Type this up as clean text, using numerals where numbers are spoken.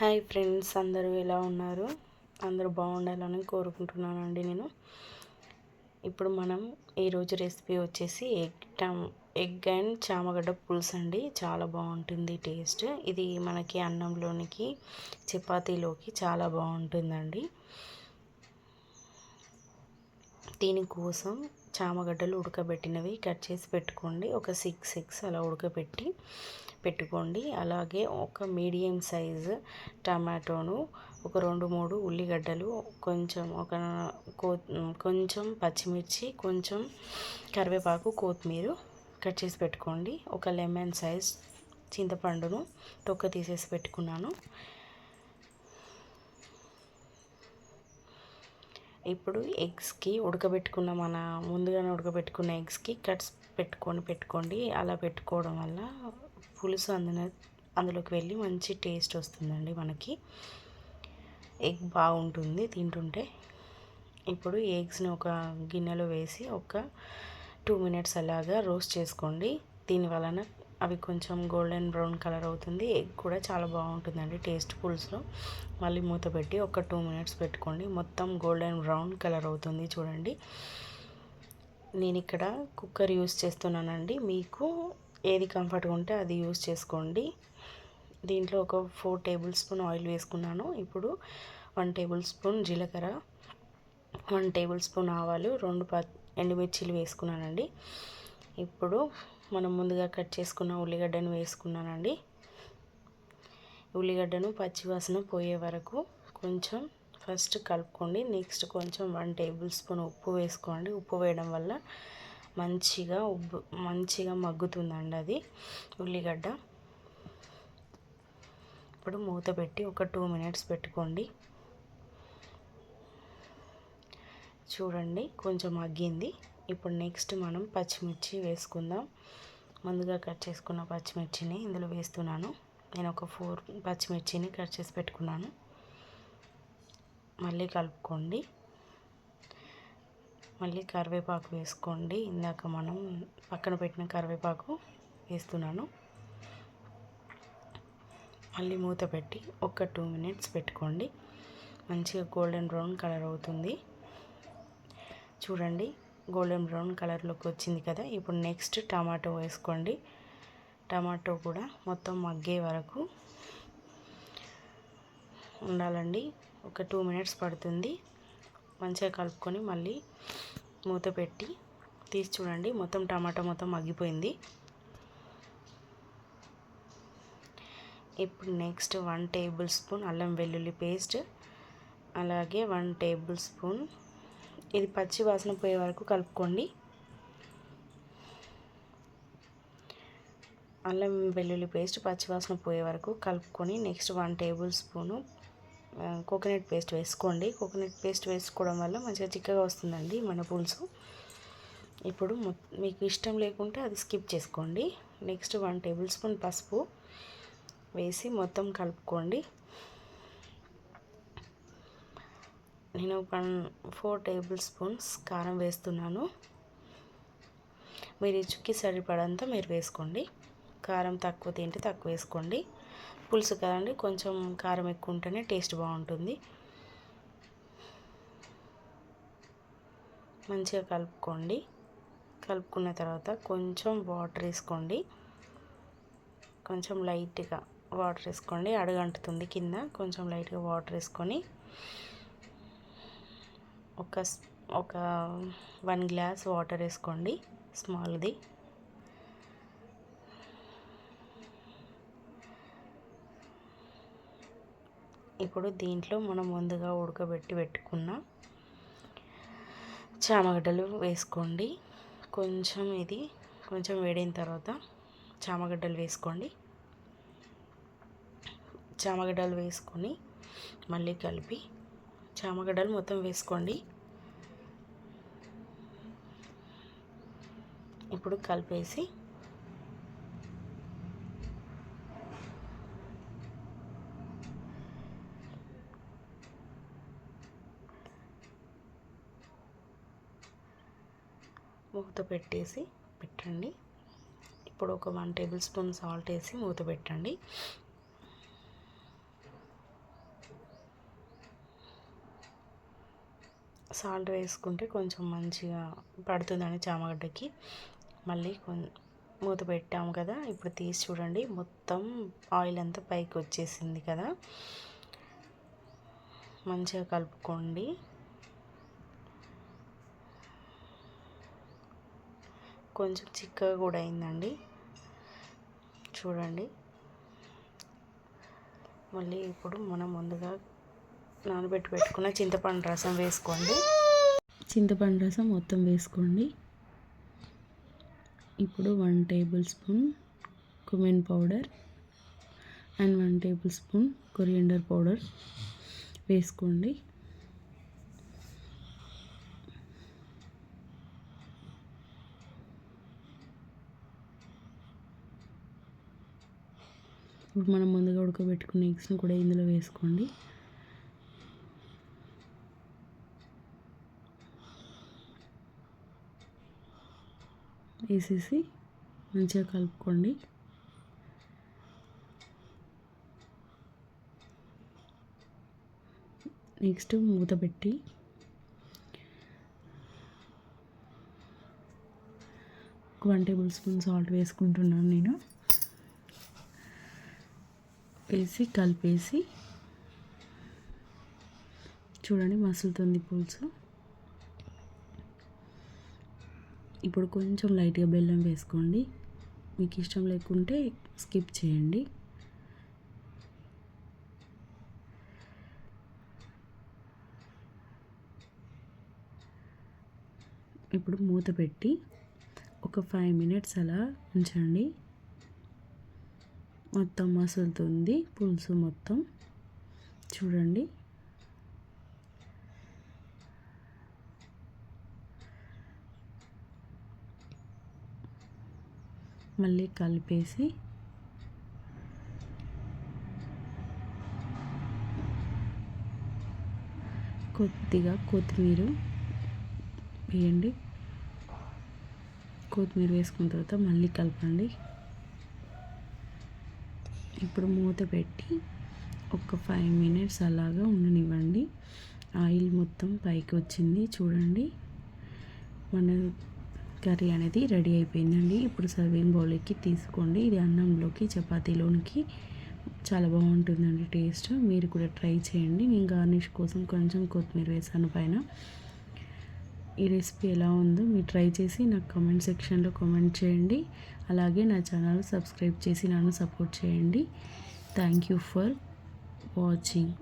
Hi friends, అందరూ ఎలా ఉన్నారు? అందరూ బాగుండాలని కోరుకుంటున్నానండి నేను. ఇప్పుడు మనం ఈరోజు రెసిపీ వచ్చేసి ఎగ్ అండ్ చామగడ్డ పులుసు అండి. చాలా బాగుంటుంది టేస్ట్. ఇది మనకి అన్నంలోనికి, చపాతీలోకి చాలా బాగుంటుందండి. దీనికోసం చామగడ్డలు ఉడకబెట్టినవి కట్ చేసి పెట్టుకోండి. ఒక 6 ఎగ్స్ అలా పెట్టుకోండి. అలాగే ఒక మీడియం సైజు టమాటోను, ఒక 2-3 ఉల్లిగడ్డలు, కొంచెం పచ్చిమిర్చి, కొంచెం కరివేపాకు, కొత్తిమీర కట్ చేసి పెట్టుకోండి. ఒక లెమన్ సైజ్ చింతపండును తొక్క తీసేసి పెట్టుకున్నాను. ఇప్పుడు ఎగ్స్కి ముందుగానే ఉడకబెట్టుకున్న ఎగ్స్కి కట్స్ పెట్టుకోండి. అలా పెట్టుకోవడం వల్ల పులుసు అందులోకి వెళ్ళి మంచి టేస్ట్ వస్తుందండి. మనకి ఎగ్ బాగుంటుంది తింటుంటే. ఇప్పుడు ఎగ్స్ని ఒక గిన్నెలో వేసి ఒక 2 మినిట్స్ అలాగా రోస్ట్ చేసుకోండి. దీని వలన అవి కొంచెం గోల్డెన్ బ్రౌన్ కలర్ అవుతుంది. ఎగ్ కూడా చాలా బాగుంటుందండి టేస్ట్ పులుసులో. మళ్ళీ మూత పెట్టి ఒక 2 మినిట్స్ పెట్టుకోండి. మొత్తం గోల్డెన్ బ్రౌన్ కలర్ అవుతుంది చూడండి. నేను ఇక్కడ కుక్కర్ యూస్ చేస్తున్నానండి. మీకు ఏది కంఫర్ట్గా ఉంటే అది యూస్ చేసుకోండి. దీంట్లో ఒక 4 టేబుల్ స్పూన్ ఆయిల్ వేసుకున్నాను. ఇప్పుడు 1 టేబుల్ స్పూన్ జీలకర్ర, 1 టేబుల్ స్పూన్ ఆవాలు, 2 ఎండుమిర్చీలు వేసుకున్నానండి. ఇప్పుడు మనం ముందుగా కట్ చేసుకున్న ఉల్లిగడ్డను వేసుకున్నానండి. ఉల్లిగడ్డను పచ్చివాసన పోయే వరకు కొంచెం ఫస్ట్ కలుపుకోండి. నెక్స్ట్ కొంచెం 1 టేబుల్ స్పూన్ ఉప్పు వేసుకోండి. ఉప్పు వేయడం వల్ల మంచిగా మగ్గుతుందండి అది ఉల్లిగడ్డ. ఇప్పుడు మూత పెట్టి ఒక 2 మినిట్స్ పెట్టుకోండి. చూడండి కొంచెం మగ్గింది. ఇప్పుడు నెక్స్ట్ మనం పచ్చిమిర్చి వేసుకుందాం. ముందుగా కట్ చేసుకున్న పచ్చిమిర్చిని ఇందులో వేస్తున్నాను. నేను ఒక 4 పచ్చిమిర్చిని కట్ చేసి పెట్టుకున్నాను. మళ్ళీ కలుపుకోండి. మళ్ళీ కరివేపాకు వేసుకోండి. ఇందాక మనం పక్కన పెట్టిన కరివేపాకు వేస్తున్నాను. మళ్ళీ మూత పెట్టి ఒక 2 మినిట్స్ పెట్టుకోండి. మంచిగా గోల్డెన్ బ్రౌన్ కలర్ అవుతుంది చూడండి. గోల్డెన్ బ్రౌన్ కలర్లోకి వచ్చింది కదా. ఇప్పుడు నెక్స్ట్ టమాటో వేసుకోండి. టమాటో కూడా మొత్తం మగ్గే వరకు ఉండాలండి. ఒక 2 మినిట్స్ పడుతుంది. మంచిగా కలుపుకొని మళ్ళీ మూత పెట్టి తీసి చూడండి. టమాటో మొత్తం మగ్గిపోయింది. ఇప్పుడు నెక్స్ట్ 1 టేబుల్ స్పూన్ అల్లం వెల్లుల్లి పేస్ట్, అలాగే 1 టేబుల్ స్పూన్, ఇది పచ్చి వాసన పోయే వరకు కలుపుకోండి. అల్లం వెల్లుల్లి పేస్ట్ పచ్చివాసన పోయే వరకు కలుపుకొని next 1 tablespoon coconut paste వేసుకోండి. కోకోనట్ పేస్ట్ వేసుకోవడం వల్ల మంచిగా చిక్కగా వస్తుందండి మన పులుసు. ఇప్పుడు మీకు ఇష్టం లేకుంటే అది స్కిప్ చేసుకోండి. నెక్స్ట్ 1 టేబుల్ స్పూన్ పసుపు వేసి మొత్తం కలుపుకోండి. నేను 4 టేబుల్ స్పూన్స్ కారం వేస్తున్నాను. మీ రుచికి సరిపడంత మీరు వేసుకోండి. కారం తక్కువ తింటే తక్కువ వేసుకోండి. పులుసు కదండి, కొంచెం కారం ఎక్కువ ఉంటేనే టేస్ట్ బాగుంటుంది. మంచిగా కలుపుకోండి. కలుపుకున్న తర్వాత కొంచెం వాటర్ వేసుకోండి. కొంచెం లైట్గా వాటర్ వేసుకోండి. అడుగంటుతుంది కింద. కొంచెం లైట్గా వాటర్ వేసుకొని ఒక 1 గ్లాస్ వాటర్ వేసుకోండి, స్మాల్ది. ఇప్పుడు దీంట్లో మనం ముందుగా ఉడకబెట్టి పెట్టుకున్న చామగడ్డలు వేసుకోండి. కొంచెం వేడైన తర్వాత చామగడ్డలు వేసుకోండి. చామగడ్డలు వేసుకొని మళ్ళీ కలిపి చామగడ్డలు మొత్తం వేసుకోండి. ఇప్పుడు కలిపేసి మూత పెట్టండి. ఇప్పుడు ఒక 1 టేబుల్ స్పూన్ సాల్ట్ వేసి మూత పెట్టండి. సాల్ట్ వేసుకుంటే కొంచెం మంచిగా పడుతుందని చామగడ్డకి. మళ్ళీ మూత పెట్టాము కదా, ఇప్పుడు తీసి చూడండి, మొత్తం ఆయిల్ అంతా పైకి వచ్చేసింది కదా. మంచిగా కలుపుకోండి. కొంచెం చిక్కగా కూడా అయిందండి చూడండి. మళ్ళీ ఇప్పుడు మనం ముందుగా పెట్టుకున్న చింతపండు రసం వేసుకోండి. చింతపండు రసం మొత్తం వేసుకోండి. ఇప్పుడు 1 table spoon cumin powder and 1 table spoon coriander powder వేసుకోండి. ఇప్పుడు మనం ముందుగా ఉడకబెట్టుకున్న ఎగ్స్ని కూడా ఇందులో వేసుకోండి. వేసేసి మంచిగా కలుపుకోండి. నెక్స్ట్ మూత పెట్టి 1 టేబుల్ స్పూన్ సాల్ట్ వేసుకుంటున్నాను నేను. వేసి కలిపేసి చూడండి, మసులుతుంది పులుసు. ఇప్పుడు కొంచెం లైట్గా బెల్లం వేసుకోండి. మీకు ఇష్టం లేకుంటే స్కిప్ చేయండి. ఇప్పుడు మూత పెట్టి ఒక 5 మినిట్స్ అలా ఉంచండి. మొత్తం మసులుతుంది పులుసు మొత్తం చూడండి. మళ్ళీ కలిపేసి కొద్దిగా కొత్తిమీర వేయండి. కొత్తిమీర వేసుకున్న తర్వాత మళ్ళీ కలపండి. ఇప్పుడు మూత పెట్టి ఒక 5 మినిట్స్ అలాగా ఉండనివ్వండి. ఆయిల్ మొత్తం పైకి వచ్చింది చూడండి. మన కర్రీ అనేది రెడీ అయిపోయిందండి. ఇప్పుడు సర్వింగ్ బౌల్కి తీసుకోండి. ఇది అన్నంలోకి చపాతీలోనికి చాలా బాగుంటుందండి టేస్ట్. మీరు కూడా ట్రై చేయండి. నేను గార్నిష్ కోసం కొంచెం కొత్తిమీర వేసాను పైన. ఈ రెసిపీ ఎలా ఉందో మీరు ట్రై చేసి నాకు కామెంట్ సెక్షన్లో కామెంట్ చేయండి. అలాగే నా ఛానల్ సబ్స్క్రైబ్ చేసి నన్ను సపోర్ట్ చేయండి. Thank you for watching.